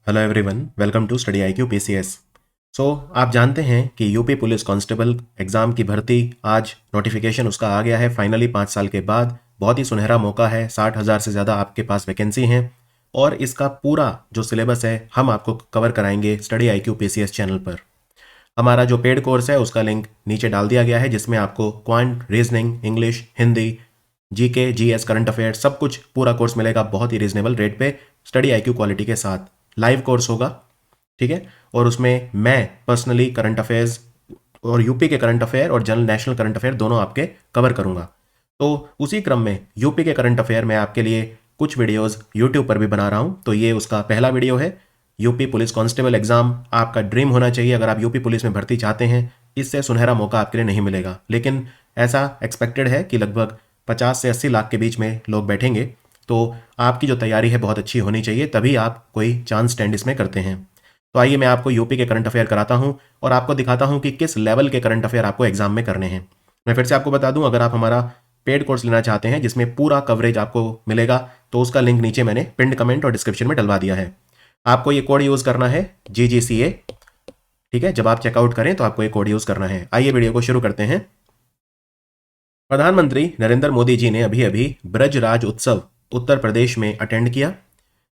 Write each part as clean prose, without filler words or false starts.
Hello everyone, welcome to study IQ PCS। आप जानते हैं कि यूपी पुलिस कांस्टेबल एग्ज़ाम की भर्ती आज नोटिफिकेशन उसका आ गया है फाइनली 5 साल के बाद। बहुत ही सुनहरा मौका है, 60,000 से ज़्यादा आपके पास वैकेंसी हैं और इसका पूरा जो सिलेबस है हम आपको कवर कराएंगे स्टडी IQ PCS चैनल पर। हमारा जो पेड कोर्स है उसका लिंक नीचे डाल दिया गया है, जिसमें आपको quant, reasoning, English, Hindi, GK, GS, current affairs सब कुछ पूरा कोर्स मिलेगा बहुत ही रीजनेबल रेट पे स्टडी IQ क्वालिटी के साथ। लाइव कोर्स होगा, ठीक है। और उसमें मैं पर्सनली करंट अफेयर्स और यूपी के करंट अफेयर और जनरल नेशनल करंट अफेयर दोनों आपके कवर करूंगा। तो उसी क्रम में यूपी के करंट अफेयर मैं आपके लिए कुछ वीडियोस यूट्यूब पर भी बना रहा हूं। तो ये उसका पहला वीडियो है। यूपी पुलिस कांस्टेबल एग्जाम आपका ड्रीम होना चाहिए। अगर आप यूपी पुलिस में भर्ती चाहते हैं, इससे सुनहरा मौका आपके लिए नहीं मिलेगा। लेकिन ऐसा एक्सपेक्टेड है कि लगभग 50 से 80 लाख के बीच में लोग बैठेंगे। तो आपकी जो तैयारी है बहुत अच्छी होनी चाहिए, तभी आप कोई चांस स्टैंड इसमें करते हैं। तो आइए मैं आपको यूपी के करंट अफेयर कराता हूं और आपको दिखाता हूं कि किस लेवल के करंट अफेयर आपको एग्जाम में करने हैं। मैं फिर से आपको बता दूं, अगर आप हमारा पेड कोर्स लेना चाहते हैं जिसमें पूरा कवरेज आपको मिलेगा, तो उसका लिंक नीचे मैंने पिंड कमेंट और डिस्क्रिप्शन में डलवा दिया है। आपको ये कोड यूज करना है GGCA, ठीक है। जब आप चेकआउट करें तो आपको ये कोड यूज करना है। आइए वीडियो को शुरू करते हैं। प्रधानमंत्री नरेंद्र मोदी जी ने अभी अभी ब्रज राज उत्सव उत्तर प्रदेश में अटेंड किया।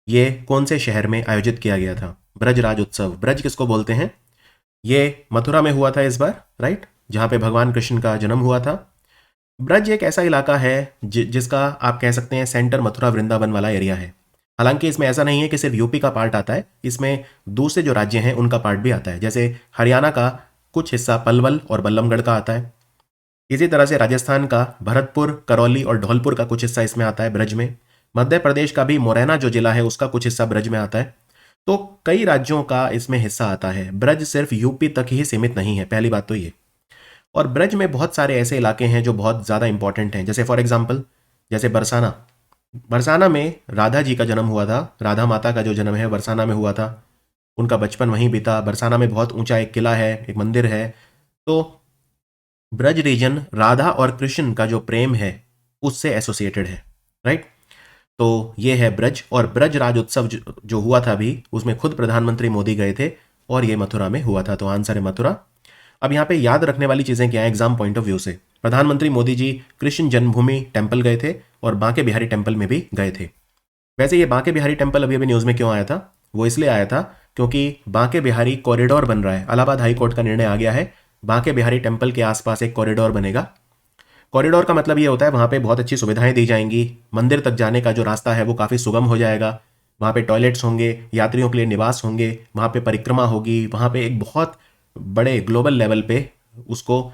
ये कौन से शहर में आयोजित किया गया था? ब्रज राज उत्सव। ब्रज किसको बोलते हैं? ये मथुरा में हुआ था इस बार, राइट, जहां पे भगवान कृष्ण का जन्म हुआ था। ब्रज एक ऐसा इलाका है जिसका आप कह सकते हैं सेंटर मथुरा वृंदावन वाला एरिया है। हालांकि इसमें ऐसा नहीं है कि सिर्फ यूपी का पार्ट आता है, इसमें दूसरे जो राज्य हैं उनका पार्ट भी आता है। जैसे हरियाणा का कुछ हिस्सा पलवल और बल्लमगढ़ का आता है। इसी तरह से राजस्थान का भरतपुर, करौली और धौलपुर का कुछ हिस्सा इसमें आता है ब्रज में। मध्य प्रदेश का भी मुरैना जो जिला है उसका कुछ हिस्सा ब्रज में आता है। तो कई राज्यों का इसमें हिस्सा आता है। ब्रज सिर्फ यूपी तक ही सीमित नहीं है, पहली बात तो ये। और ब्रज में बहुत सारे ऐसे इलाके हैं जो बहुत ज़्यादा इंपॉर्टेंट हैं। जैसे फॉर एग्जाम्पल, जैसे बरसाना। बरसाना में राधा जी का जन्म हुआ था। राधा माता का जो जन्म है बरसाना में हुआ था। उनका बचपन वहीं बीता। बरसाना में बहुत ऊंचा एक किला है, एक मंदिर है। तो ब्रज रीजन राधा और कृष्ण का जो प्रेम है उससे एसोसिएटेड है, राइट। तो ये है ब्रज। और ब्रज राज उत्सव जो हुआ था अभी, उसमें खुद प्रधानमंत्री मोदी गए थे और ये मथुरा में हुआ था। तो आंसर है मथुरा। अब यहाँ पे याद रखने वाली चीजें क्या है एग्जाम पॉइंट ऑफ व्यू से? प्रधानमंत्री मोदी जी कृष्ण जन्मभूमि टेम्पल गए थे और बांके बिहारी टेम्पल में भी गए थे। वैसे ये बांके बिहारी टेम्पल अभी अभी न्यूज में क्यों आया था? वो इसलिए आया था क्योंकि बांके बिहारी कॉरिडोर बन रहा है। इलाहाबाद हाई कोर्ट का निर्णय आ गया है, बांके बिहारी टेम्पल के आसपास एक कॉरिडोर बनेगा। कॉरिडोर का मतलब ये होता है वहाँ पे बहुत अच्छी सुविधाएं दी जाएंगी। मंदिर तक जाने का जो रास्ता है वो काफ़ी सुगम हो जाएगा। वहाँ पे टॉयलेट्स होंगे, यात्रियों के लिए निवास होंगे, वहाँ पे परिक्रमा होगी, वहाँ पे एक बहुत बड़े ग्लोबल लेवल पे उसको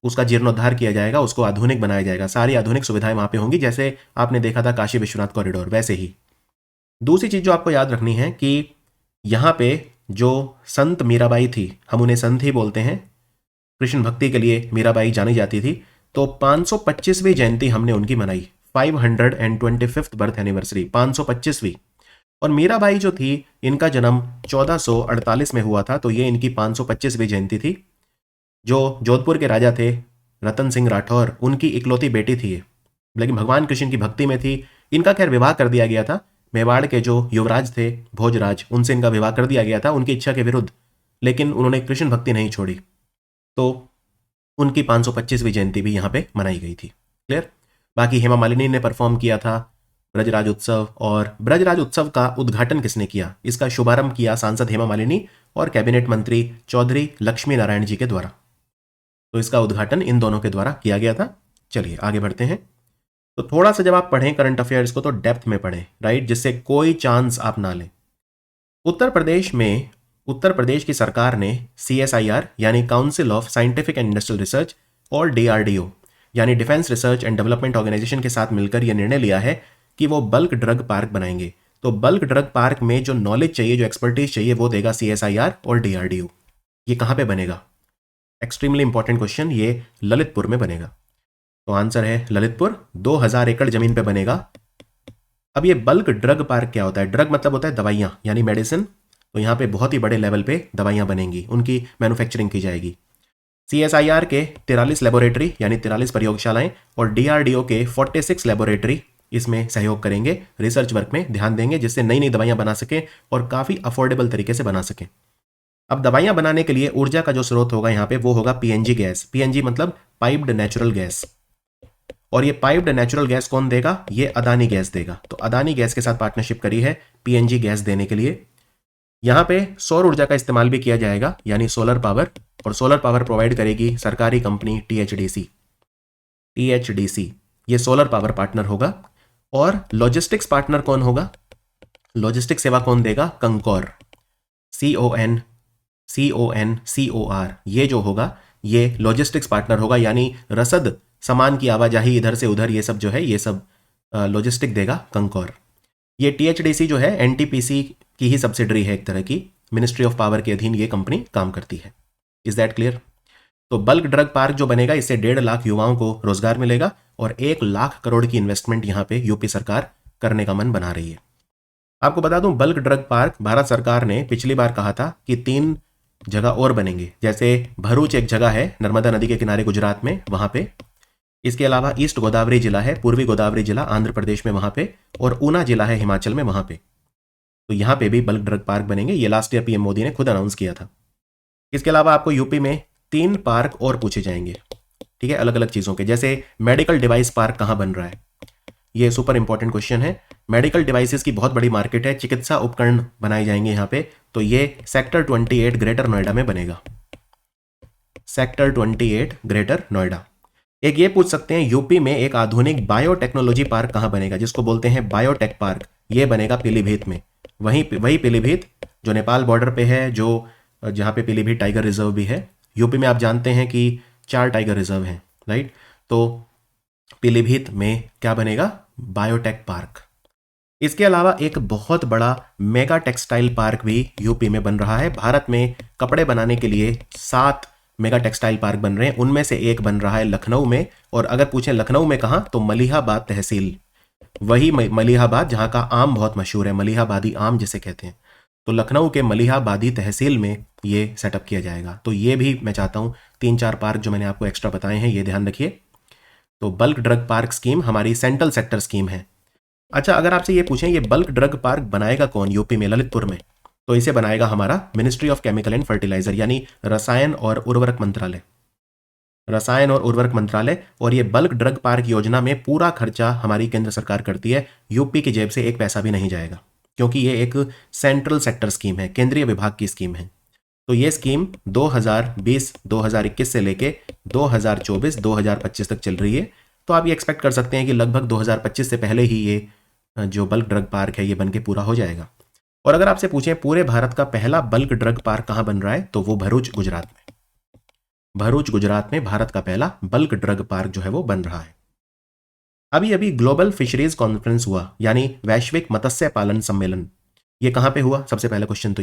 उसका जीर्णोद्धार किया जाएगा, उसको आधुनिक बनाया जाएगा। सारी आधुनिक सुविधाएं वहाँ पे होंगी, जैसे आपने देखा था काशी विश्वनाथ कॉरिडोर, वैसे ही। दूसरी चीज़ जो आपको याद रखनी है कि यहाँ पे जो संत मीराबाई थी, हम उन्हें संत ही बोलते हैं, कृष्ण भक्ति के लिए मीराबाई जानी जाती थी। तो 525वीं जयंती हमने उनकी मनाई, 525th बर्थ एनिवर्सरी, 525वीं। और मीराबाई जो थी, इनका जन्म 1448 में हुआ था, तो ये इनकी 525वीं जयंती थी। जो जोधपुर के राजा थे रतन सिंह राठौर, उनकी इकलौती बेटी थी ये, लेकिन भगवान कृष्ण की भक्ति में थी। इनका खैर विवाह कर दिया गया था। मेवाड़ के जो युवराज थे भोजराज, उनसे इनका विवाह कर दिया गया था उनकी इच्छा के विरुद्ध, लेकिन उन्होंने कृष्ण भक्ति नहीं छोड़ी। तो उनकी 525वीं जयंती भी यहाँ पे मनाई गई थी। क्लियर? बाकी हेमा मालिनी ने परफॉर्म किया था ब्रजराज उत्सव। और ब्रजराज उत्सव का उद्घाटन किसने किया? इसका शुभारंभ किया सांसद हेमा मालिनी और कैबिनेट मंत्री चौधरी लक्ष्मी नारायण जी के द्वारा। तो इसका उद्घाटन इन दोनों के द्वारा किया गया था। चलिए आगे बढ़ते हैं। तो थोड़ा सा जब आप पढ़ें करंट अफेयर्स को तो डेप्थ में पढ़ें, राइट, जिससे कोई चांस आप ना लें। उत्तर प्रदेश की सरकार ने CSIR यानी council of scientific and industrial research और DRDO यानी defence research and development organisation के साथ मिलकर यह निर्णय लिया है कि वो बल्क ड्रग पार्क बनाएंगे। तो बल्क ड्रग पार्क में जो नॉलेज चाहिए, जो एक्सपर्टीज चाहिए, वो देगा CSIR और DRDO। ये कहाँ पे बनेगा? Extremely important question. ये ललितपुर में बनेगा। तो आंसर है ललितपुर, 2000 एकड़ जमीन पे बनेगा। अब ये बल्क ड्रग पार्क क्या होता है? ड्रग मतलब होता है दवाइयां यानी मेडिसिन। तो यहाँ पे बहुत ही बड़े लेवल पे दवाइयां बनेंगी, उनकी मैन्युफैक्चरिंग की जाएगी। CSIR के 43 लेबोरेटरी यानी 43 प्रयोगशालाएं और DRDO के 46 लेबोरेटरी इसमें सहयोग करेंगे, रिसर्च वर्क में ध्यान देंगे, जिससे नई नई दवाइयां बना सकें और काफ़ी अफोर्डेबल तरीके से बना सकें। अब दवाइयां बनाने के लिए ऊर्जा का जो स्रोत होगा यहाँ पे वो होगा पीएनजी गैस। पीएनजी मतलब पाइप्ड नेचुरल गैस। और ये पाइप्ड नेचुरल गैस कौन देगा? ये अदानी गैस देगा। तो अदानी गैस के साथ पार्टनरशिप करी है पीएनजी गैस देने के लिए। यहाँ पे सौर ऊर्जा का इस्तेमाल भी किया जाएगा, यानी सोलर पावर, और सोलर पावर प्रोवाइड करेगी सरकारी कंपनी टीएचडीसी। टीएचडीसी ये सोलर पावर पार्टनर होगा। और लॉजिस्टिक्स पार्टनर कौन होगा? लॉजिस्टिक सेवा कौन देगा? कंकोर, CONCOR। ये जो होगा ये लॉजिस्टिक्स पार्टनर होगा, यानी रसद, सामान की आवाजाही इधर से उधर, ये सब जो है ये सब लॉजिस्टिक देगा कंकोर। ये टीएचडीसी जो है एनटीपीसी की ही सब्सिडरी है, एक तरह की मिनिस्ट्री ऑफ पावर के अधीन ये कंपनी काम करती है। Is that clear? तो बल्क ड्रग पार्क जो बनेगा इससे 1.5 लाख युवाओं को रोजगार मिलेगा और 1 लाख करोड़ की इन्वेस्टमेंट यहाँ पे यूपी सरकार करने का मन बना रही है। आपको बता दूं, बल्क ड्रग पार्क भारत सरकार ने पिछली बार कहा था कि 3 जगह और बनेंगे। जैसे भरूच एक जगह है नर्मदा नदी के किनारे गुजरात में, वहां पे। इसके अलावा ईस्ट गोदावरी जिला है, पूर्वी गोदावरी जिला आंध्र प्रदेश में, वहां पे। और ऊना जिला है हिमाचल में, वहां पे। तो यहां पे भी बल्क ड्रग पार्क बनेंगे। ये लास्ट ईयर पीएम मोदी ने खुद अनाउंस किया था। इसके अलावा आपको यूपी में 3 पार्क और पूछे जाएंगे, ठीक है, अलग अलग चीजों के। जैसे मेडिकल डिवाइस पार्क कहां बन रहा है, ये सुपर इंपॉर्टेंट क्वेश्चन है। मेडिकल डिवाइसेस की बहुत बड़ी मार्केट है, चिकित्सा उपकरण बनाए जाएंगे यहाँ पे। तो ये सेक्टर 28 ग्रेटर नोएडा में बनेगा। Sector 28 greater Noida. एक ये पूछ सकते हैं, यूपी में एक आधुनिक बायोटेक्नोलॉजी पार्क कहां बनेगा, जिसको बोलते हैं बायोटेक पार्क। ये बनेगा पीलीभीत में। वही पीलीभीत जो नेपाल बॉर्डर पे है, जो जहां पे पीलीभीत टाइगर रिजर्व भी है। यूपी में आप जानते हैं कि 4 टाइगर रिजर्व हैं, राइट? तो पीलीभीत में क्या बनेगा? Biotech park. इसके अलावा एक बहुत बड़ा मेगा टेक्सटाइल पार्क भी यूपी में बन रहा है। भारत में कपड़े बनाने के लिए 7 मेगा टेक्सटाइल पार्क बन रहे हैं, उनमें से एक बन रहा है लखनऊ में। और अगर पूछें लखनऊ में कहां, तो मलिहाबाद तहसील, वही मलिहाबाद जहां का आम बहुत मशहूर है, मलिहाबादी आम जिसे कहते हैं। तो लखनऊ के मलिहाबादी तहसील में ये सेटअप किया जाएगा। तो ये भी मैं चाहता हूं 3-4 पार्क जो मैंने आपको एक्स्ट्रा बताए हैं, ये ध्यान रखिए। तो बल्क ड्रग पार्क स्कीम हमारी सेंट्रल सेक्टर स्कीम है। अच्छा, अगर आपसे ये पूछें ये बल्क ड्रग पार्क बनाएगा कौन यूपी में, ललितपुर में, तो इसे बनाएगा हमारा ministry of chemical and fertiliser, यानी रसायन और उर्वरक मंत्रालय। रसायन और उर्वरक मंत्रालय। और ये बल्क ड्रग पार्क योजना में पूरा खर्चा हमारी केंद्र सरकार करती है। यूपी की जेब से एक पैसा भी नहीं जाएगा, क्योंकि ये एक सेंट्रल सेक्टर स्कीम है, केंद्रीय विभाग की स्कीम है। तो ये स्कीम 2020-2021 से लेके 2024-2025 तक चल रही है। तो आप ये एक्सपेक्ट कर सकते हैं कि लगभग 2025 से पहले ही ये जो बल्क ड्रग पार्क है ये बनके पूरा हो जाएगा। और अगर आपसे पूछें पूरे भारत का पहला बल्क ड्रग पार्क कहां बन रहा है, तो वो भरूच गुजरात में। भरूच गुजरात में भारत का पहला बल्क ड्रग पार्क जो है वो बन रहा है। अभी अभी ग्लोबल फिशरीज कॉन्फ्रेंस हुआ, यानी वैश्विक मत्स्य पालन सम्मेलन। ये कहां पे हुआ? सबसे पहला क्वेश्चन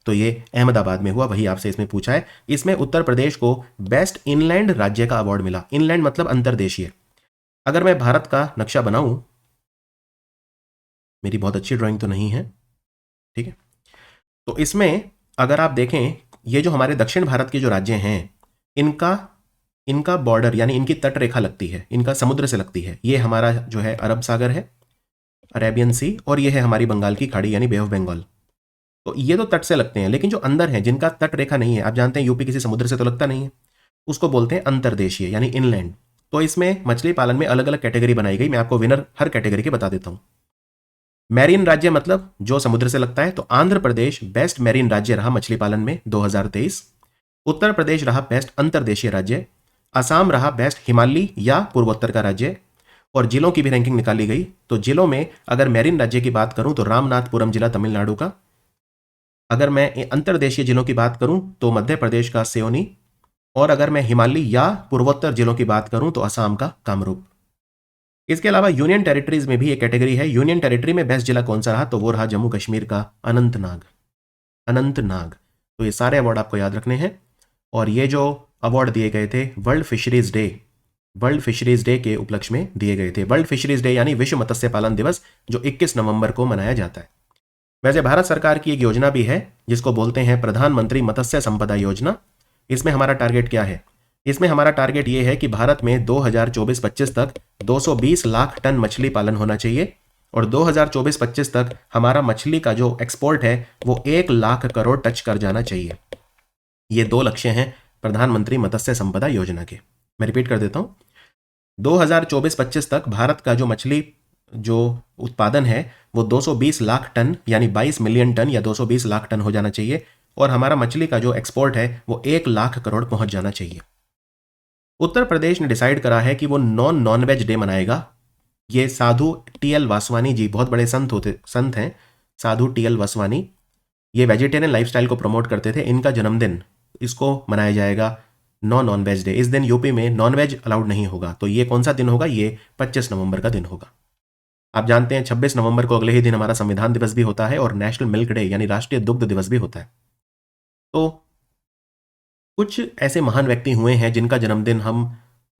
तो ये अहमदाबाद में हुआ। वही आपसे इसमें पूछा है। इसमें उत्तर प्रदेश को बेस्ट इनलैंड राज्य का अवार्ड मिला। इनलैंड मतलब अंतर्देशीय। अगर मैं भारत का नक्शा बनाऊं, मेरी बहुत अच्छी ड्राइंग तो नहीं है, ठीक है, तो इसमें अगर आप देखें, ये जो हमारे दक्षिण भारत के जो राज्य हैं, इनका बॉर्डर यानी इनकी तट रेखा लगती है, इनका समुद्र से लगती है। ये हमारा जो है अरब सागर है, अरेबियन सी, और ये है हमारी बंगाल की खाड़ी यानी बे ऑफ बंगाल। तो ये तो तट से लगते हैं, लेकिन जो अंदर है, जिनका तट रेखा नहीं है, आप जानते हैं यूपी किसी समुद्र से तो लगता नहीं है, उसको बोलते हैं अंतर्देशीय यानी इनलैंड। तो इसमें मछली पालन में अलग अलग कैटेगरी बनाई गई। मैं आपको विनर हर कैटेगरी के बता देता हूं। मैरीन राज्य मतलब जो समुद्र से लगता है, तो आंध्र प्रदेश बेस्ट मैरीन राज्य रहा मछली पालन में 2023। उत्तर प्रदेश रहा बेस्ट अंतर्देशीय राज्य। असम रहा बेस्ट हिमालयी या पूर्वोत्तर का राज्य। और जिलों की भी रैंकिंग निकाली गई। तो जिलों में अगर मैरीन राज्य की बात करूं तो रामनाथपुरम जिला तमिलनाडु का। अगर मैं अंतर्देशीय जिलों की बात करूं तो मध्य प्रदेश का सियोनी। और अगर मैं हिमालयी या पूर्वोत्तर जिलों की बात करूं तो असम का कामरूप। इसके अलावा यूनियन टेरिटरीज में भी एक कैटेगरी है। यूनियन टेरिटरी में बेस्ट जिला कौन सा रहा, तो वो रहा जम्मू कश्मीर का अनंतनाग। तो ये सारे अवार्ड आपको याद रखने हैं। और ये जो अवार्ड दिए गए थे वर्ल्ड फिशरीज डे के उपलक्ष्य में दिए गए थे। वर्ल्ड फिशरीज डे यानी विश्व मत्स्य पालन दिवस, जो 21 नवंबर को मनाया जाता है। वैसे भारत सरकार की एक योजना भी है जिसको बोलते हैं प्रधानमंत्री मत्स्य संपदा योजना। इसमें हमारा टारगेट क्या है? इसमें हमारा टारगेट ये है कि भारत में 2024-25 तक 220 लाख टन मछली पालन होना चाहिए और 2024-25 तक हमारा मछली का जो एक्सपोर्ट है वो 1 लाख करोड़ टच कर जाना चाहिए। ये 2 लक्ष्य हैं प्रधानमंत्री मत्स्य संपदा योजना के। मैं रिपीट कर देता हूं, 2024-25 तक भारत का जो मछली जो उत्पादन है वो 220 लाख टन यानी 22 मिलियन टन या 220 लाख टन हो जाना चाहिए और हमारा मछली का जो एक्सपोर्ट है वो 1 लाख करोड़ पहुंच जाना चाहिए। उत्तर प्रदेश ने डिसाइड करा है कि वो नॉन वेज डे मनाएगा। ये साधु टी.एल. वासवानी जी बहुत बड़े संत हैं, साधु टी.एल. वासवानी, ये वेजिटेरियन लाइफस्टाइल को प्रमोट करते थे। इनका जन्मदिन, इसको मनाया जाएगा नॉन वेज डे। इस दिन यूपी में नॉन वेज अलाउड नहीं होगा। तो ये कौन सा दिन होगा? ये 25 नवंबर का दिन होगा। आप जानते हैं 26 नवंबर को अगले ही दिन हमारा संविधान दिवस भी होता है और नेशनल मिल्क डे यानी राष्ट्रीय दुग्ध दिवस भी होता है। तो कुछ ऐसे महान व्यक्ति हुए हैं जिनका जन्मदिन हम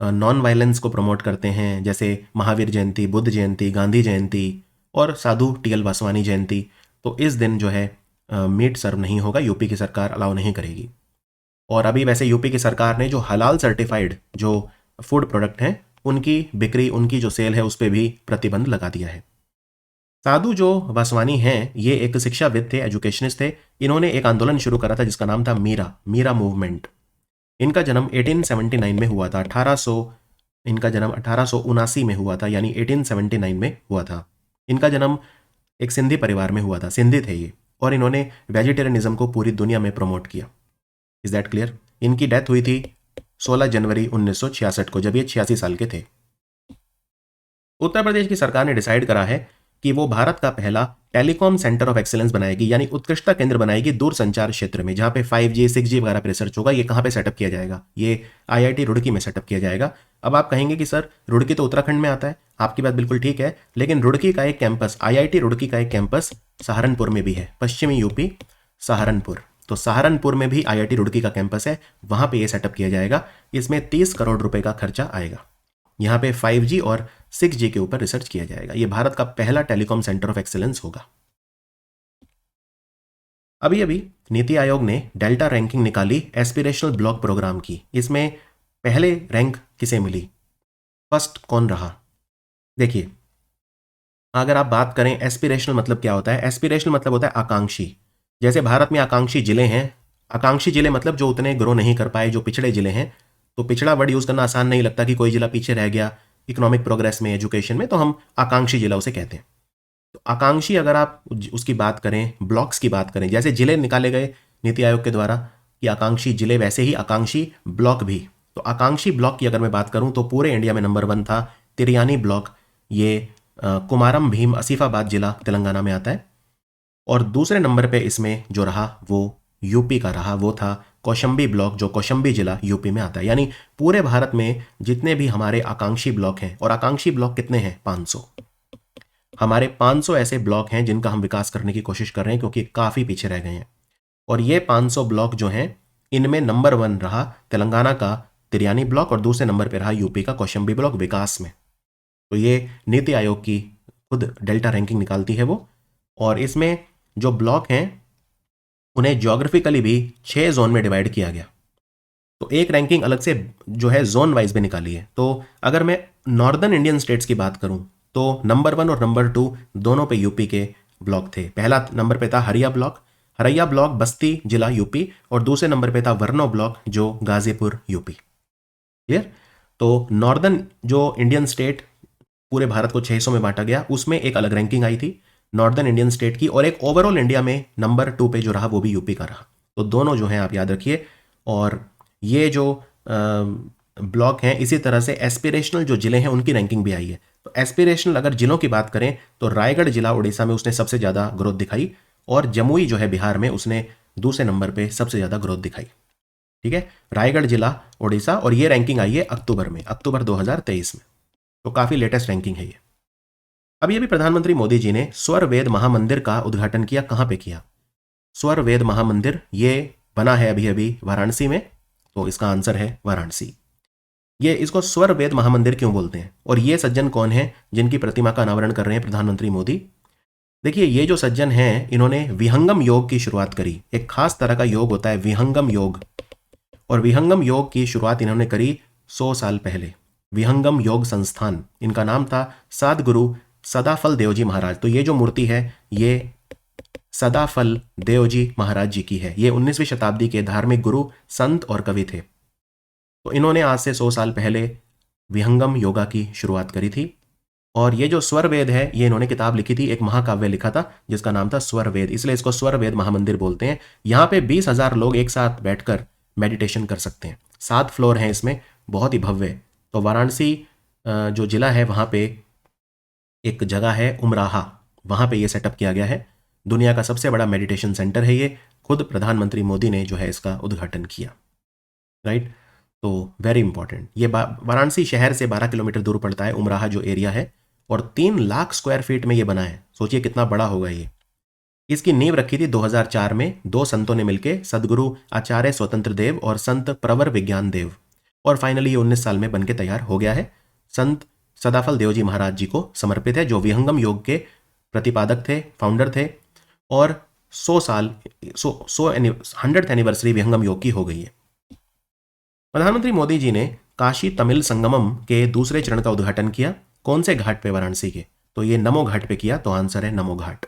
नॉन वायलेंस को प्रमोट करते हैं, जैसे महावीर जयंती, बुद्ध जयंती, गांधी जयंती और साधु टी.एल. वासवानी जयंती। तो इस दिन जो है मीट सर्व नहीं होगा, यूपी की सरकार अलाउ नहीं करेगी। और अभी वैसे यूपी की सरकार ने जो हलाल सर्टिफाइड जो फूड प्रोडक्ट हैं उनकी बिक्री, उनकी जो सेल है उस पर भी प्रतिबंध लगा दिया है। साधु जो वासवानी हैं ये एक शिक्षाविद थे, एजुकेशनिस्ट थे। इन्होंने एक आंदोलन शुरू करा था जिसका नाम था मीरा मूवमेंट। इनका जन्म 1879 में हुआ था। इनका जन्म 1879 में हुआ था, यानी 1879 में हुआ था। इनका जन्म एक सिंधी परिवार में हुआ था, सिंधी थे ये, और इन्होंने वेजिटेरियनिज्म को पूरी दुनिया में प्रमोट किया। Is that clear? इनकी डेथ हुई थी 16 जनवरी 1966 को, जब ये 86 साल के थे। उत्तर प्रदेश की सरकार ने डिसाइड करा है कि वो भारत का पहला टेलीकॉम सेंटर ऑफ एक्सीलेंस बनाएगी, यानी उत्कृष्टता केंद्र बनाएगी दूर संचार क्षेत्र में, जहां पे 5G 6G वगैरह पे रिसर्च होगा। ये कहां पे सेटअप किया जाएगा? ये IIT रुड़की में सेटअप किया जाएगा। अब आप कहेंगे कि सर रुड़की तो उत्तराखंड में आता है। आपकी बात बिल्कुल ठीक है, लेकिन रुड़की का एक कैंपस, IIT रुड़की का एक कैंपस सहारनपुर में भी है, पश्चिमी यूपी सहारनपुर। तो सहारनपुर में भी IIT रुड़की का कैंपस है, वहां पे ये सेटअप किया जाएगा। इसमें 30 करोड़ रुपए का खर्चा आएगा। यहाँ पे 5G और 6G के ऊपर रिसर्च किया जाएगा। ये भारत का पहला टेलीकॉम सेंटर ऑफ एक्सीलेंस होगा। अभी अभी नीति आयोग ने डेल्टा रैंकिंग निकाली एस्पिरेशनल ब्लॉक प्रोग्राम की। इसमें पहले रैंक किसे मिली, फर्स्ट कौन रहा? देखिए, अगर आप बात करें एस्पिरेशनल मतलब क्या होता है? एस्पिरेशनल मतलब होता है आकांक्षी। जैसे भारत में आकांक्षी जिले हैं, आकांक्षी जिले मतलब जो उतने ग्रो नहीं कर पाए, जो पिछड़े जिले हैं। तो पिछड़ा वर्ड यूज करना आसान नहीं लगता कि कोई जिला पीछे रह गया इकोनॉमिक प्रोग्रेस में, एजुकेशन में, तो हम आकांक्षी जिला उसे कहते हैं। तो आकांक्षी अगर आप उसकी बात करें, ब्लॉक्स की बात करें, जैसे जिले निकाले गए नीति आयोग के द्वारा कि आकांक्षी जिले, वैसे ही आकांक्षी ब्लॉक भी। तो आकांक्षी ब्लॉक की अगर मैं बात करूं तो पूरे इंडिया में नंबर 1 था तिरयानी ब्लॉक। ये कुमारम भीम आसिफाबाद जिला तेलंगाना में आता है। और दूसरे नंबर पे इसमें जो रहा वो यूपी का रहा, वो था कौशंबी ब्लॉक, जो कौशंबी जिला यूपी में आता है। यानी पूरे भारत में जितने भी हमारे आकांक्षी ब्लॉक हैं, और आकांक्षी ब्लॉक कितने हैं? 500। हमारे 500 ऐसे ब्लॉक हैं जिनका हम विकास करने की कोशिश कर रहे हैं, क्योंकि काफी पीछे रह गए हैं। और ये 500 ब्लॉक जो हैं, इनमें नंबर 1 रहा तेलंगाना का तिरयानी ब्लॉक और दूसरे नंबर पर रहा यूपी का कौशंबी ब्लॉक विकास में। तो ये नीति आयोग की खुद डेल्टा रैंकिंग निकालती है वो। और इसमें जो ब्लॉक हैं उन्हें ज्योग्राफिकली भी 6 जोन में डिवाइड किया गया। तो एक रैंकिंग अलग से जो है जोन वाइज भी निकाली है। तो अगर मैं नॉर्दर्न इंडियन स्टेट्स की बात करूं तो नंबर 1 और नंबर 2 दोनों पे यूपी के ब्लॉक थे। पहला नंबर पे था हरैया ब्लॉक बस्ती जिला यूपी, और दूसरे नंबर पे था वर्नो ब्लॉक जो गाजीपुर यूपी। क्लियर? तो नॉर्दर्न जो इंडियन स्टेट पूरे भारत को 600 में बांटा गया, उसमें एक अलग रैंकिंग आई थी नॉर्दर्न इंडियन स्टेट की, और एक ओवरऑल इंडिया में नंबर 2 पे जो रहा वो भी यूपी का रहा। तो दोनों जो हैं आप याद रखिए। और ये जो ब्लॉक हैं, इसी तरह से एस्पिरेशनल जो जिले हैं उनकी रैंकिंग भी आई है। तो एस्पिरेशनल अगर जिलों की बात करें तो रायगढ़ जिला उड़ीसा में उसने सबसे ज़्यादा ग्रोथ दिखाई, और जमुई जो है बिहार में उसने दूसरे नंबर पर सबसे ज़्यादा ग्रोथ दिखाई। ठीक है, रायगढ़ जिला उड़ीसा, और ये रैंकिंग आई है अक्टूबर 2023 में। तो काफ़ी लेटेस्ट रैंकिंग है ये। अभी प्रधानमंत्री मोदी जी ने स्वर वेद महामंदिर का उद्घाटन किया। कहां पे किया? स्वर वेद महामंदिर ये बना है अभी वाराणसी में। तो इसका आंसर है वाराणसी। ये इसको स्वर वेद महामंदिर क्यों बोलते हैं, और ये सज्जन कौन है जिनकी प्रतिमा का अनावरण कर रहे हैं प्रधानमंत्री मोदी? देखिए, ये जो सज्जन हैं इन्होंने विहंगम योग की शुरुआत करी। एक खास तरह का योग होता है विहंगम योग, और विहंगम योग की शुरुआत इन्होंने करी 100 साल पहले। विहंगम योग संस्थान, इनका नाम था सद्गुरु सदाफल देवजी महाराज। तो ये जो मूर्ति है ये सदाफल देवजी महाराज जी की है। ये 19वीं शताब्दी के धार्मिक गुरु, संत और कवि थे। तो इन्होंने आज से 100 साल पहले विहंगम योगा की शुरुआत करी थी। और ये जो स्वर वेद है, ये इन्होंने किताब लिखी थी, एक महाकाव्य लिखा था जिसका नाम था स्वर वेद, इसलिए इसको स्वर वेद महामंदिर बोलते हैं। यहाँ पे 20,000 लोग एक साथ बैठकर मेडिटेशन कर सकते हैं। 7 फ्लोर हैं इसमें, बहुत ही भव्य। तो वाराणसी जो जिला है वहाँ पे एक जगह है उमराहा, वहाँ पे ये सेटअप किया गया है। दुनिया का सबसे बड़ा मेडिटेशन सेंटर है ये। खुद प्रधानमंत्री मोदी ने जो है इसका उद्घाटन किया, राइट। तो वेरी इंपॉर्टेंट। ये वाराणसी शहर से 12 किलोमीटर दूर पड़ता है उमराहा जो एरिया है, और 3 लाख स्क्वायर फीट में ये बना है। सोचिए कितना बड़ा होगा ये। इसकी नींव रखी थी 2004 में 2 संतों ने मिलकर, सदगुरु आचार्य स्वतंत्र देव और संत प्रवर विज्ञान देव। और फाइनली ये 19 साल में बनके तैयार हो गया है। संत सदाफल देवजी महाराज जी को समर्पित है, जो विहंगम योग के प्रतिपादक थे, फाउंडर थे। और 100th एनिवर्सरी विहंगम योग की हो गई है। प्रधानमंत्री मोदी जी ने काशी तमिल संगमम के दूसरे चरण का उद्घाटन किया। कौन से घाट पे? वाराणसी के। तो ये नमो घाट पे किया, तो आंसर है नमो घाट।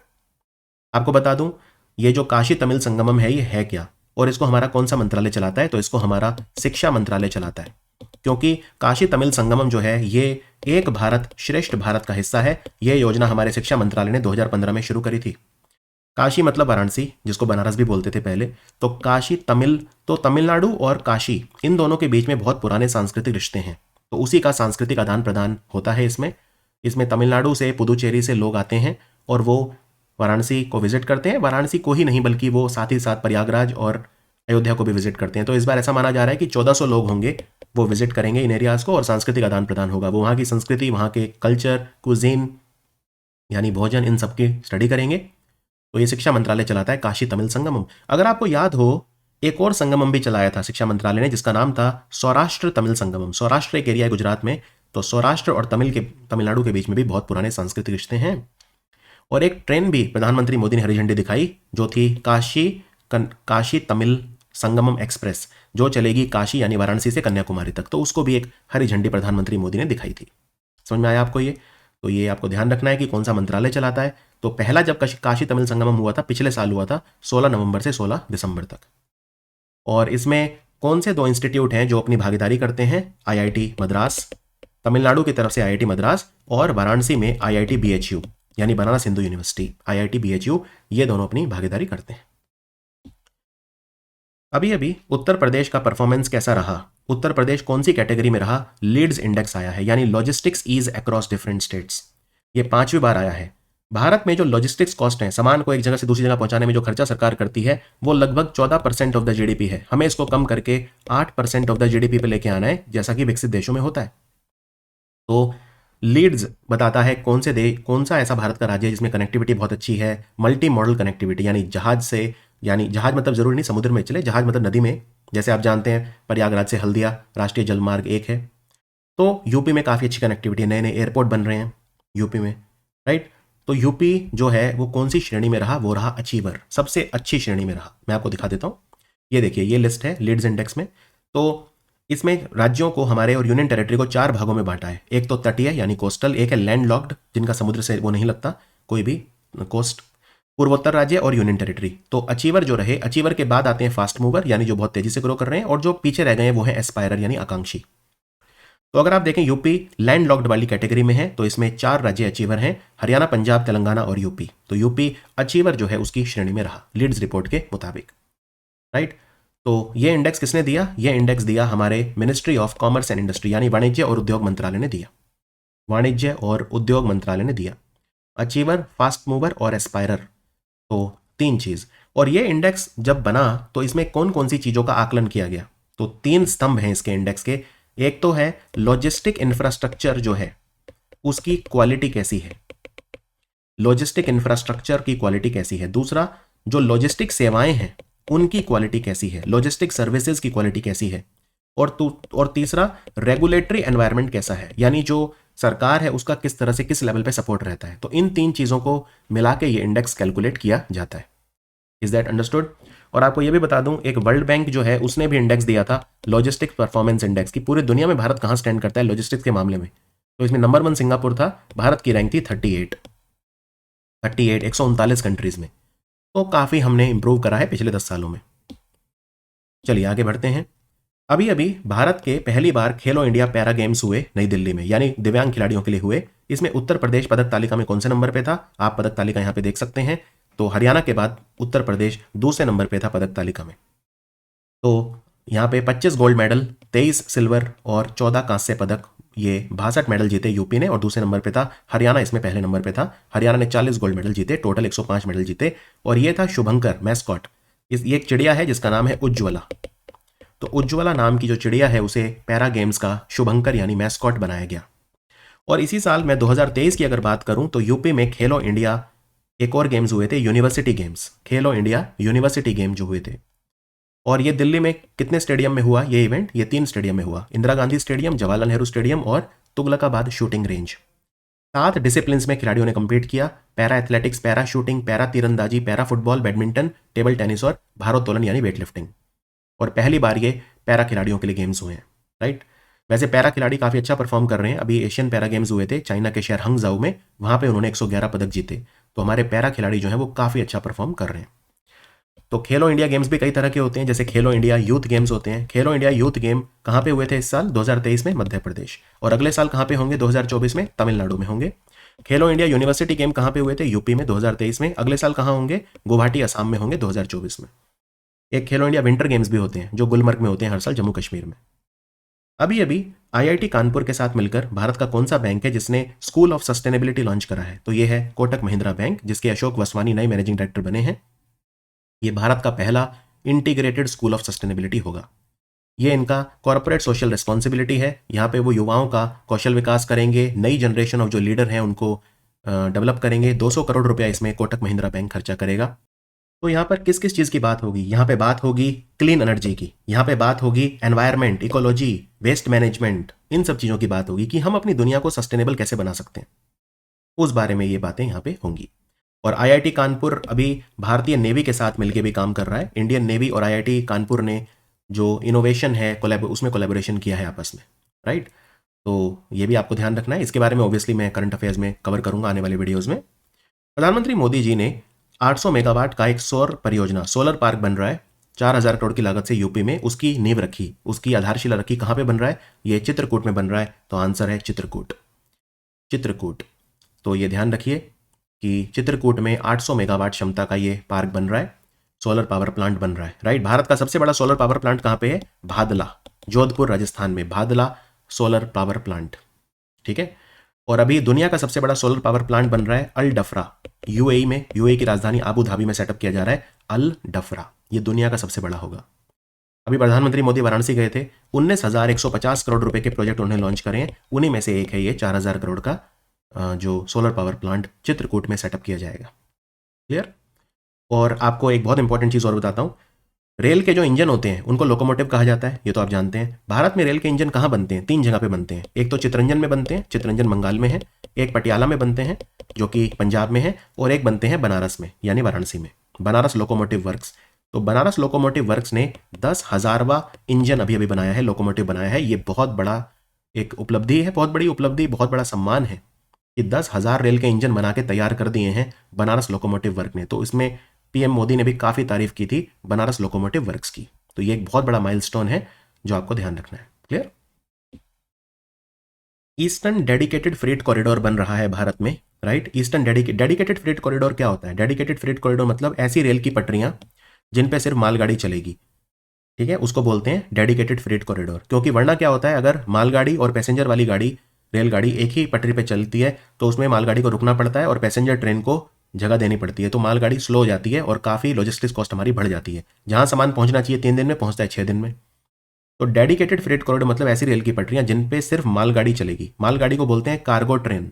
आपको बता दूं, ये जो काशी तमिल संगमम है ये है क्या, और इसको हमारा कौन सा मंत्रालय चलाता है? तो इसको हमारा शिक्षा मंत्रालय चलाता है, क्योंकि काशी तमिल संगमम जो है ये एक भारत श्रेष्ठ भारत का हिस्सा है। ये योजना हमारे शिक्षा मंत्रालय ने 2015 में शुरू करी थी। काशी मतलब वाराणसी, जिसको बनारस भी बोलते थे पहले। तो काशी तमिल, तो तमिलनाडु और काशी, इन दोनों के बीच में बहुत पुराने सांस्कृतिक रिश्ते हैं, तो उसी का सांस्कृतिक आदान प्रदान होता है इसमें तमिलनाडु से, पुदुचेरी से लोग आते हैं और वो वाराणसी को विजिट करते हैं। वाराणसी को ही नहीं बल्कि वो साथ ही साथ प्रयागराज और अयोध्या को भी विजिट करते हैं। तो इस बार ऐसा माना जा रहा है कि 1400 लोग होंगे, वो विजिट करेंगे इन एरियाज़ को, और सांस्कृतिक आदान प्रदान होगा। वो वहाँ की संस्कृति, वहाँ के कल्चर, कुजीन यानी भोजन, इन सब की स्टडी करेंगे। तो ये शिक्षा मंत्रालय चलाता है काशी तमिल संगमम। अगर आपको याद हो, एक और संगमम भी चलाया था शिक्षा मंत्रालय ने, जिसका नाम था सौराष्ट्र तमिल संगमम। सौराष्ट्र एक एरिया है गुजरात में, तो सौराष्ट्र और तमिलनाडु के बीच में भी बहुत पुराने सांस्कृतिक रिश्ते हैं। और एक ट्रेन भी प्रधानमंत्री मोदी ने हरी झंडी दिखाई, जो थी काशी तमिल संगमम एक्सप्रेस, जो चलेगी काशी यानी वाराणसी से कन्याकुमारी तक। तो उसको भी एक हरी झंडी प्रधानमंत्री मोदी ने दिखाई थी। समझ में आया आपको ये? तो ये आपको ध्यान रखना है कि कौन सा मंत्रालय चलाता है। तो पहला जब काशी तमिल संगमम हुआ था, पिछले साल हुआ था, 16 नवंबर से 16 दिसंबर तक। और इसमें कौन से 2 इंस्टीट्यूट हैं जो अपनी भागीदारी करते हैं? IIT मद्रास, तमिलनाडु की तरफ से IIT मद्रास, और वाराणसी में IIT BHU यानी Banaras Hindu university, IIT BHU, ये दोनों अपनी भागीदारी करते हैं। अभी उत्तर प्रदेश का परफॉर्मेंस कैसा रहा? उत्तर प्रदेश कौन सी कैटेगरी में रहा? लीड्स इंडेक्स आया है, यानी logistics ease across different states. ये 5वीं बार आया है। भारत में जो लॉजिस्टिक्स कॉस्ट है, सामान को एक जगह से दूसरी जगह पहुंचाने में जो खर्चा सरकार करती है, वो लगभग 14% ऑफ द GDP है। हमें इसको कम करके 8% ऑफ द GDP पे लेके आना है, जैसा कि विकसित देशों में होता है। तो लीड्स बताता है कौन सा ऐसा भारत का राज्य है जिसमें कनेक्टिविटी बहुत अच्छी है, मल्टी मॉडल कनेक्टिविटी, यानी जहाज मतलब जरूरी नहीं समुद्र में चले, जहाज मतलब नदी में। जैसे आप जानते हैं प्रयागराज से हल्दिया राष्ट्रीय जलमार्ग 1 है। तो यूपी में काफ़ी अच्छी कनेक्टिविटी है, नए नए एयरपोर्ट बन रहे हैं यूपी में, राइट। तो यूपी जो है वो कौन सी श्रेणी में रहा? वो रहा अचीवर, सबसे अच्छी श्रेणी में रहा। मैं आपको दिखा देता हूँ, ये देखिए, ये लिस्ट है लीड्स इंडेक्स में। तो इसमें राज्यों को, हमारे और यूनियन टेरिटरी को 4 भागों में बांटा है। एक तो तटीय यानी कोस्टल, एक है लैंड लॉक्ड जिनका समुद्र से वो नहीं लगता कोई भी कोस्ट, पूर्वोत्तर राज्य और यूनियन टेरिटरी। तो अचीवर जो रहे, अचीवर के बाद आते हैं फास्ट मूवर यानी जो बहुत तेजी से ग्रो कर रहे हैं, और जो पीछे रह गए हैं वो है एस्पायरर यानी आकांक्षी। तो अगर आप देखें यूपी लैंड लॉक्ड वाली कैटेगरी में है, तो इसमें 4 राज्य अचीवर हैं, हरियाणा, पंजाब, तेलंगाना और यूपी। तो यूपी अचीवर जो है उसकी श्रेणी में रहा लीड्स रिपोर्ट के मुताबिक, राइट। तो ये इंडेक्स किसने दिया? ये इंडेक्स दिया हमारे ministry of commerce and industry यानी वाणिज्य और उद्योग मंत्रालय ने दिया। वाणिज्य और उद्योग मंत्रालय ने दिया अचीवर, फास्ट मूवर और एस्पायरर, तो 3 चीज। और ये इंडेक्स जब बना तो इसमें कौन कौन सी चीजों का आकलन किया गया? तो 3 स्तंभ हैं इसके इंडेक्स के। एक तो है लॉजिस्टिक इंफ्रास्ट्रक्चर जो है उसकी क्वालिटी कैसी है, लॉजिस्टिक इंफ्रास्ट्रक्चर की क्वालिटी कैसी है। दूसरा, जो लॉजिस्टिक सेवाएं हैं उनकी क्वालिटी कैसी है, लॉजिस्टिक सर्विसेज की क्वालिटी कैसी है। और तीसरा, रेगुलेटरी एनवायरनमेंट कैसा है, यानी जो सरकार है उसका किस तरह से, किस लेवल पे सपोर्ट रहता है। तो इन 3 चीजों को मिला के ये इंडेक्स कैलकुलेट किया जाता है। Is that understood? और आपको ये भी बता दूं, एक वर्ल्ड बैंक जो है उसने भी इंडेक्स दिया था, लॉजिस्टिक्स परफॉर्मेंस इंडेक्स, की पूरी दुनिया में भारत कहाँ स्टैंड करता है लॉजिस्टिक्स के मामले में। तो इसमें नंबर 1 सिंगापुर था, भारत की रैंक थी 38 139 कंट्रीज में। तो काफ़ी हमने इंप्रूव करा है पिछले 10 सालों में। चलिए आगे बढ़ते हैं। अभी अभी भारत के पहली बार खेलो इंडिया पैरा गेम्स हुए नई दिल्ली में, यानी दिव्यांग खिलाड़ियों के लिए हुए। इसमें उत्तर प्रदेश पदक तालिका में कौन से नंबर पे था? आप पदक तालिका यहाँ पे देख सकते हैं। तो हरियाणा के बाद उत्तर प्रदेश दूसरे नंबर पे था पदक तालिका में। तो यहाँ पे 25 गोल्ड मेडल, 23 सिल्वर और 14 कांस्य पदक, ये 62 मेडल जीते यूपी ने, और दूसरे नंबर पे था हरियाणा, इसमें पहले नंबर पे था। हरियाणा ने 40 गोल्ड मेडल जीते, टोटल 105 मेडल जीते। और ये था शुभंकर मैस्कॉट। ये एक चिड़िया है जिसका नाम है उज्ज्वला। तो उज्ज्वला नाम की जो चिड़िया है उसे पैरा गेम्स का शुभंकर यानी मैस्कॉट बनाया गया। और इसी साल मैं 2023 की अगर बात करूं तो यूपी में खेलो इंडिया एक और गेम्स हुए थे, यूनिवर्सिटी गेम्स, खेलो इंडिया यूनिवर्सिटी गेम जो हुए थे। और ये दिल्ली में कितने स्टेडियम में हुआ ये इवेंट? ये 3 स्टेडियम में हुआ, इंदिरा गांधी स्टेडियम, जवाहरलाल नेहरू स्टेडियम और तुगलकाबाद शूटिंग रेंज। 7 डिसिप्लिन्स में खिलाड़ियों ने कम्पीट किया, para athletics, para shooting, para तीरंदाजी, para football, badminton, table tennis और भारोत्तोलन यानी वेट लिफ्टिंग। और पहली बार ये पैरा खिलाड़ियों के लिए गेम्स हुए हैं, राइट। वैसे पैरा खिलाड़ी काफ़ी अच्छा परफॉर्म कर रहे हैं। अभी एशियन पैरा गेम्स हुए थे चाइना के शहर हंगजाऊ में, वहाँ पे उन्होंने 111 पदक जीते। तो हमारे पैरा खिलाड़ी जो हैं वो काफ़ी अच्छा परफॉर्म कर रहे हैं। तो खेलो इंडिया गेम्स भी कई तरह के होते हैं, जैसे खेलो इंडिया यूथ गेम्स होते हैं। खेलो इंडिया यूथ गेम कहाँ पे हुए थे इस साल? 2023 में मध्य प्रदेश। और अगले साल कहाँ पे होंगे? 2024 में तमिलनाडु में होंगे। खेलो इंडिया यूनिवर्सिटी गेम कहाँ पे हुए थे? यूपी में 2023 में। अगले साल कहाँ होंगे? गुवाहाटी असम में होंगे 2024 में। एक खेलो इंडिया विंटर गेम्स भी होते हैं जो गुलमर्ग में होते हैं हर साल, जम्मू कश्मीर में। अभी अभी आईआईटी कानपुर के साथ मिलकर भारत का कौन सा बैंक है जिसने स्कूल ऑफ सस्टेनेबिलिटी लॉन्च करा है? तो ये है कोटक महिंद्रा बैंक, जिसके अशोक वसवानी नए मैनेजिंग डायरेक्टर बने हैं। ये भारत का पहला इंटीग्रेटेड स्कूल ऑफ सस्टेनेबिलिटी होगा। ये इनका कॉर्पोरेट सोशल रिस्पॉन्सिबिलिटी है। यहाँ पे वो युवाओं का कौशल विकास करेंगे, नई जनरेशन ऑफ जो लीडर हैं उनको डेवलप करेंगे। 200 करोड़ रुपया इसमें कोटक महिंद्रा बैंक खर्चा करेगा। तो यहाँ पर किस किस चीज़ की बात होगी? यहाँ पे बात होगी क्लीन एनर्जी की, यहाँ पे बात होगी एनवायरनमेंट, इकोलॉजी, वेस्ट मैनेजमेंट, इन सब चीज़ों की बात होगी कि हम अपनी दुनिया को सस्टेनेबल कैसे बना सकते हैं, उस बारे में ये बातें यहाँ पे होंगी। और आईआईटी कानपुर अभी भारतीय नेवी के साथ मिलकर भी काम कर रहा है। इंडियन नेवी और आईआईटी कानपुर ने जो इनोवेशन है उसमें कोलैबोरेशन किया है आपस में, राइट। तो ये भी आपको ध्यान रखना है। इसके बारे में ऑब्वियसली मैं करंट अफेयर्स में कवर करूंगा आने वाले वीडियोज़ में। प्रधानमंत्री मोदी जी ने 800 मेगावाट का एक सौर परियोजना, सोलर पार्क बन रहा है 4000 करोड़ की लागत से यूपी में, उसकी नींव रखी, उसकी आधारशिला रखी। कहाँ पे बन रहा है? ये चित्रकूट में बन रहा है। तो आंसर है चित्रकूट। चित्रकूट। तो ये ध्यान रखिए कि चित्रकूट में 800 मेगावाट क्षमता का ये पार्क बन रहा है, सोलर पावर प्लांट बन रहा है, राइट। भारत का सबसे बड़ा सोलर पावर प्लांट कहाँ पे है? भादला, जोधपुर राजस्थान में, भादला सोलर पावर प्लांट, ठीक है। और अभी दुनिया का सबसे बड़ा सोलर पावर प्लांट बन रहा है अल डफरा, यूएई में, यूएई की राजधानी आबू धाबी में सेटअप किया जा रहा है अल डफरा। ये दुनिया का सबसे बड़ा होगा। अभी प्रधानमंत्री मोदी वाराणसी गए थे, 19,150 करोड़ रुपए के प्रोजेक्ट उन्होंने लॉन्च करे हैं। उन्हीं में से एक है ये 4000 करोड़ का जो सोलर पावर प्लांट चित्रकूट में सेटअप किया जाएगा। क्लियर? और आपको एक बहुत इंपॉर्टेंट चीज़ और बताता हूँ, रेल के जो इंजन होते हैं उनको लोकोमोटिव कहा जाता है, ये तो आप जानते हैं। भारत में रेल के इंजन कहाँ बनते हैं? 3 जगह पे बनते हैं। एक तो चितरंजन में बनते हैं, चितरंजन बंगाल में है। एक पटियाला में बनते हैं जो कि पंजाब में है। और एक बनते हैं बनारस में, यानी वाराणसी में, बनारस लोकोमोटिव वर्क्स। तो बनारस लोकोमोटिव वर्क्स ने 10,000वां इंजन अभी अभी बनाया है, लोकोमोटिव बनाया है। ये बहुत बड़ा एक उपलब्धि है, बहुत बड़ी उपलब्धि, बहुत बड़ा सम्मान है कि 10,000 रेल के इंजन बना के तैयार कर दिए हैं बनारस लोकोमोटिव वर्क ने। तो इसमें पीएम मोदी ने भी काफ़ी तारीफ की थी बनारस लोकोमोटिव वर्क्स की। तो ये एक बहुत बड़ा माइलस्टोन है जो आपको ध्यान रखना है। Clear? Eastern dedicated freight corridor बन रहा है भारत में, right. Eastern dedicated freight corridor क्या होता है? डेडिकेटेड फ्रेट कॉरिडोर मतलब ऐसी रेल की पटरियां जिन पे सिर्फ मालगाड़ी चलेगी, ठीक है, उसको बोलते हैं डेडिकेटेड फ्रेट कॉरिडोर। क्योंकि वरना क्या होता है, अगर मालगाड़ी और पैसेंजर वाली गाड़ी, रेलगाड़ी एक ही पटरी पे चलती है तो उसमें मालगाड़ी को रुकना पड़ता है और पैसेंजर ट्रेन को जगह देनी पड़ती है। तो मालगाड़ी स्लो हो जाती है और काफ़ी लॉजिस्टिक्स कॉस्ट हमारी बढ़ जाती है। जहाँ सामान पहुँचना चाहिए 3 दिन में, पहुँचता है 6 दिन में। तो डेडिकेटेड फ्रेट कॉरिडोर मतलब ऐसी रेल की पटरियां जिन पे सिर्फ मालगाड़ी चलेगी। मालगाड़ी को बोलते हैं कार्गो ट्रेन।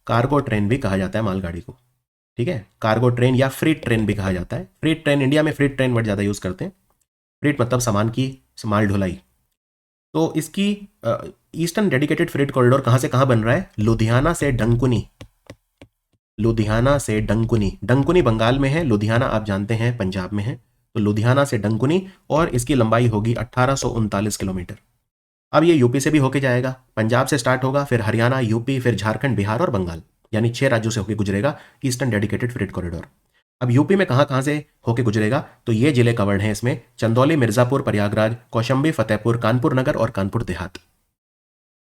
कार्गो ट्रेन भी कहा जाता है मालगाड़ी को, ठीक है। कार्गो ट्रेन या फ्रीट ट्रेन भी कहा जाता है। फ्रीट ट्रेन, इंडिया में फ्रीट ट्रेन वर्ड ज़्यादा यूज़ करते हैं। फ्रीट मतलब सामान की माल ढुलाई। तो इसकी ईस्टर्न डेडिकेटेड फ्रेट कॉरिडोर कहाँ से कहाँ बन रहा है? लुधियाना से डंकुनी, लुधियाना से डंकुनी, डंकुनी बंगाल में है, लुधियाना आप जानते हैं पंजाब में है, तो लुधियाना से डंकुनी, और इसकी लंबाई होगी 1839 किलोमीटर। अब ये यूपी से भी होके जाएगा, पंजाब से स्टार्ट होगा, फिर हरियाणा, यूपी, फिर झारखंड, बिहार और बंगाल, यानी 6 राज्यों से होकर गुजरेगा ईस्टर्न डेडिकेटेड फ्रेट कॉरिडोर। अब यूपी में कहाँ से होके गुजरेगा, तो ये जिले कवर्ड हैं इसमें: चंदौली, मिर्जापुर, प्रयागराज, कौशंबी, फतेहपुर, कानपुर नगर और कानपुर देहात।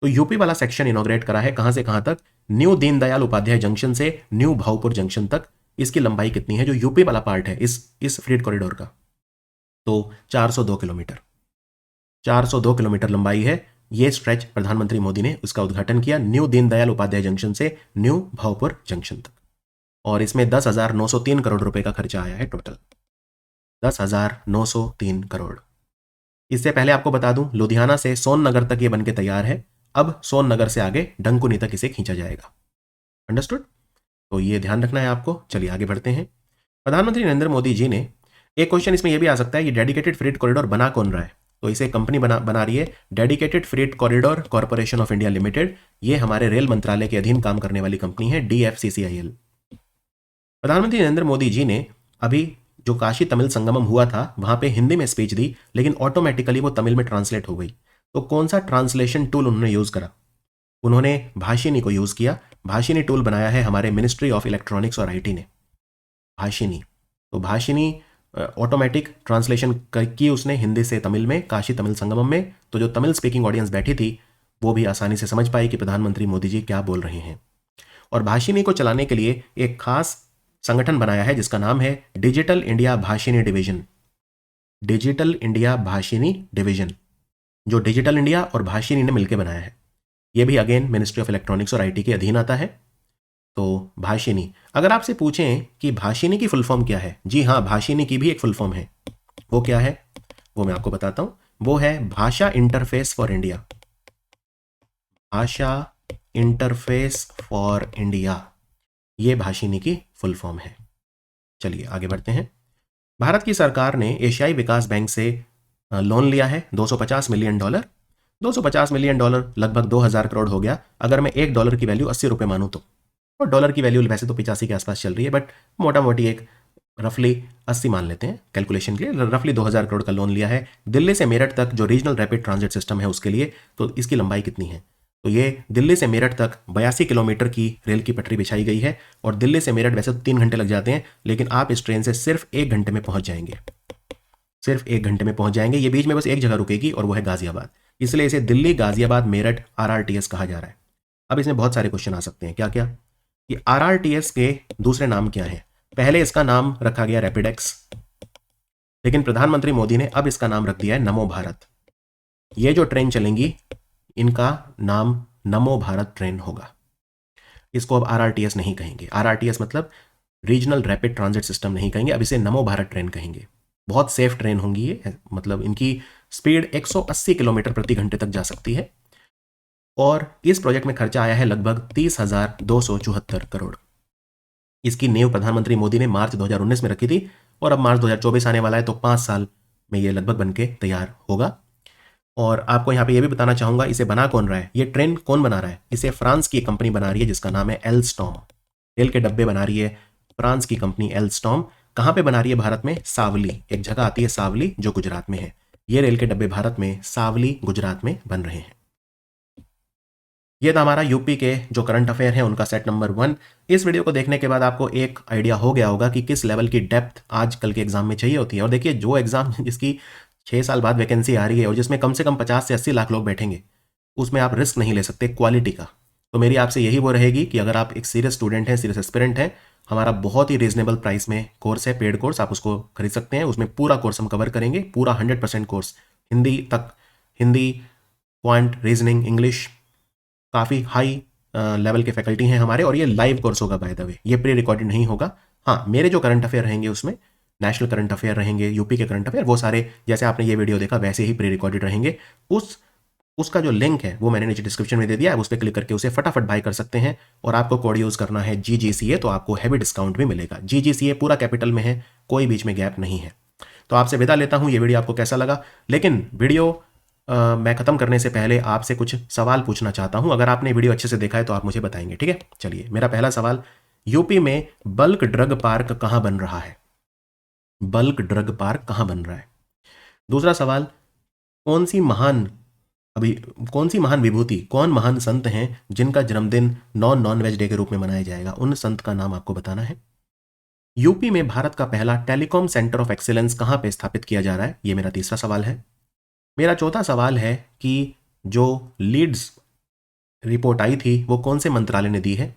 तो यूपी वाला सेक्शन इनॉग्रेट करा है कहां से कहां तक, न्यू दीनदयाल उपाध्याय जंक्शन से न्यू भाऊपुर जंक्शन तक। इसकी लंबाई कितनी है, जो यूपी वाला पार्ट है इस फ्रेट कॉरिडोर का, तो 402 किलोमीटर, 402 किलोमीटर लंबाई है। ये स्ट्रेच प्रधानमंत्री मोदी ने उसका उद्घाटन किया, न्यू दीनदयाल उपाध्याय जंक्शन से न्यू भाऊपुर जंक्शन तक। और इसमें 10,903 करोड़ रुपए का खर्चा आया है टोटल, 10,903 करोड़। इससे पहले आपको बता दूं, लुधियाना से सोननगर तक ये बनके तैयार है, अब सोननगर से आगे डंकुनी तक इसे खींचा जाएगा। अंडरस्टूड? तो ये ध्यान रखना है आपको। चलिए आगे बढ़ते हैं। प्रधानमंत्री नरेंद्र मोदी जी ने, एक क्वेश्चन इसमें यह भी आ सकता है, ये डेडिकेटेड फ्रेट कॉरिडोर बना कौन रहा है, तो इसे कंपनी बना रही है dedicated freight corridor corporation of India limited. ये हमारे रेल मंत्रालय के अधीन काम करने वाली कंपनी है, DFCCIL। प्रधानमंत्री नरेंद्र मोदी जी ने अभी जो काशी तमिल संगमम हुआ था वहां पे हिंदी में स्पीच दी, लेकिन ऑटोमेटिकली वो तमिल में ट्रांसलेट हो गई। तो कौन सा ट्रांसलेशन टूल उन्होंने यूज करा, उन्होंने भाषिनी को यूज किया। भाषिनी टूल बनाया है हमारे मिनिस्ट्री ऑफ इलेक्ट्रॉनिक्स और IT ने, भाषिनी। तो भाषिनी ऑटोमेटिक ट्रांसलेशन की उसने हिंदी से तमिल में काशी तमिल संगमम में, तो जो तमिल स्पीकिंग ऑडियंस बैठी थी वो भी आसानी से समझ पाई कि प्रधानमंत्री मोदी जी क्या बोल रहे हैं। और भाषिनी को चलाने के लिए एक खास संगठन बनाया है जिसका नाम है digital India Bhashini division, digital India Bhashini division, जो डिजिटल इंडिया और भाषिनी ने मिलकर बनाया है। यह भी अगेन मिनिस्ट्री ऑफ इलेक्ट्रॉनिक्स और IT के अधीन आता है। तो भाषिनी, अगर आपसे पूछें कि भाषिनी की फुल फॉर्म क्या है, जी हाँ, भाषिनी की भी एक फुल फॉर्म है। वो क्या है, वो मैं आपको बताता हूं। वो है भाषा इंटरफेस फॉर इंडिया, भाषा इंटरफेस फॉर इंडिया, ये भाषिनी की फुल फॉर्म है। चलिए आगे बढ़ते हैं। भारत की सरकार ने एशियाई विकास बैंक से लोन लिया है $250 मिलियन। $250 मिलियन लगभग 2000 करोड़ हो गया, अगर मैं $1 की वैल्यू 80 रुपये मानूं तो, और डॉलर की वैल्यू वैसे तो 85 के आसपास चल रही है, बट मोटा मोटी एक रफली 80 मान लेते हैं कैलकुलेशन के लिए। रफली 2000 करोड़ का लोन लिया है दिल्ली से मेरठ तक, जो रीजनल रैपिड ट्रांजिट सिस्टम है उसके लिए। तो इसकी लंबाई कितनी है, तो ये दिल्ली से मेरठ तक 82 किलोमीटर की रेल की पटरी बिछाई गई है। और दिल्ली से मेरठ वैसे तो 3 घंटे लग जाते हैं, लेकिन आप इस ट्रेन से सिर्फ 1 घंटे में पहुंच जाएंगे, सिर्फ 1 घंटे में पहुंच जाएंगे। ये बीच में बस एक जगह रुकेगी और वो है गाजियाबाद, इसलिए इसे दिल्ली गाजियाबाद मेरठ RRTS कहा जा रहा है। अब इसमें बहुत सारे क्वेश्चन आ सकते हैं, क्या क्या, कि RRTS के दूसरे नाम क्या है। पहले इसका नाम रखा गया रैपिडेक्स, लेकिन प्रधानमंत्री मोदी ने अब इसका नाम रख दिया है नमो भारत। ये जो ट्रेन चलेंगी इनका नाम नमो भारत ट्रेन होगा। इसको अब RRTS नहीं कहेंगे, RRTS मतलब रीजनल रैपिड ट्रांजिट सिस्टम नहीं कहेंगे, अब इसे नमो भारत ट्रेन कहेंगे। बहुत सेफ ट्रेन होंगी ये, मतलब इनकी स्पीड 180 किलोमीटर प्रति घंटे तक जा सकती है। और इस प्रोजेक्ट में खर्चा आया है लगभग 30,274 करोड़। इसकी नींव प्रधानमंत्री मोदी ने मार्च 2019 में रखी थी, और अब मार्च 2024 आने वाला है, तो 5 साल में ये लगभग बनके तैयार होगा। और आपको यहाँ पे ये भी बताना चाहूंगा, इसे बना कौन रहा है, ये ट्रेन कौन बना रहा है, इसे फ्रांस की कंपनी बना रही है जिसका नाम है एल्स्टॉम। रेल के डब्बे बना रही है फ्रांस की कंपनी एल्स्टॉम। कहाँ पे बना रही है, भारत में सावली, एक जगह आती है सावली जो गुजरात में है। ये रेल के डब्बे भारत में सावली गुजरात में बन रहे हैं। ये था हमारा यूपी के जो करंट अफेयर है उनका सेट नंबर 1। इस वीडियो को देखने के बाद आपको एक आइडिया हो गया होगा कि किस लेवल की डेप्थ आजकल के एग्जाम में चाहिए होती है। और देखिए, जो एग्जाम जिसकी 6 साल बाद वैकेंसी आ रही है और जिसमें कम से कम 50 से 80 लाख लोग बैठेंगे, उसमें आप रिस्क नहीं ले सकते क्वालिटी का। तो मेरी आपसे यही वो रहेगी कि अगर आप एक सीरियस स्टूडेंट हैं, सीरियस एस्पिरेंट हैं, हमारा बहुत ही रीजनेबल प्राइस में कोर्स है, पेड कोर्स, आप उसको खरीद सकते हैं। उसमें पूरा कोर्स हम कवर करेंगे, पूरा 100% कोर्स हिंदी तक, हिंदी, क्वांट, रीजनिंग, इंग्लिश, काफ़ी हाई लेवल के फैकल्टी हैं हमारे। और ये लाइव कोर्स होगा बाय द वे, ये प्री रिकॉर्डेड नहीं होगा। हाँ, मेरे जो करंट अफेयर रहेंगे उसमें नेशनल करंट अफेयर रहेंगे, यूपी के करंट अफेयर, वो सारे जैसे आपने ये वीडियो देखा वैसे ही प्री रिकॉर्डेड रहेंगे। उसका जो लिंक है वो मैंने नीचे डिस्क्रिप्शन में दे दिया है, उस पर क्लिक करके उसे फटाफट बाय कर सकते हैं। और आपको कोड यूज़ करना है GGCA, तो आपको हैवी डिस्काउंट भी मिलेगा। GGCA पूरा कैपिटल में है, कोई बीच में गैप नहीं है। तो आपसे विदा लेता हूँ। ये वीडियो आपको कैसा लगा, लेकिन वीडियो मैं ख़त्म करने से पहले आपसे कुछ सवाल पूछना चाहता हूँ। अगर आपने वीडियो अच्छे से देखा है तो आप मुझे बताएंगे, ठीक है। चलिए, मेरा पहला सवाल यूपी में बल्क ड्रग पार्क कहाँ बन रहा है? बल्क ड्रग पार्क कहाँ बन रहा है? दूसरा सवाल, कौन सी महान अभी कौन सी महान विभूति, कौन महान संत हैं जिनका जन्मदिन नॉन वेज डे के रूप में मनाया जाएगा? उन संत का नाम आपको बताना है। यूपी में भारत का पहला टेलीकॉम सेंटर ऑफ एक्सीलेंस कहाँ पे स्थापित किया जा रहा है? ये मेरा तीसरा सवाल है। मेरा चौथा सवाल है कि जो लीड्स रिपोर्ट आई थी वो कौन से मंत्रालय ने दी है?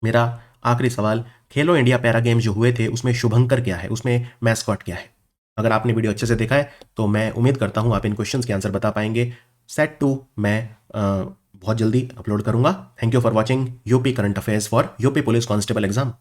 मेरा आखिरी सवाल, खेलो इंडिया पैरा गेम्स जो हुए थे उसमें शुभंकर क्या है, उसमें मैस्कॉट क्या है? अगर आपने वीडियो अच्छे से देखा है तो मैं उम्मीद करता हूं आप इन क्वेश्चंस के आंसर बता पाएंगे। सेट 2 मैं बहुत जल्दी अपलोड करूंगा। Thank you for watching UP current affairs for UP police constable exam.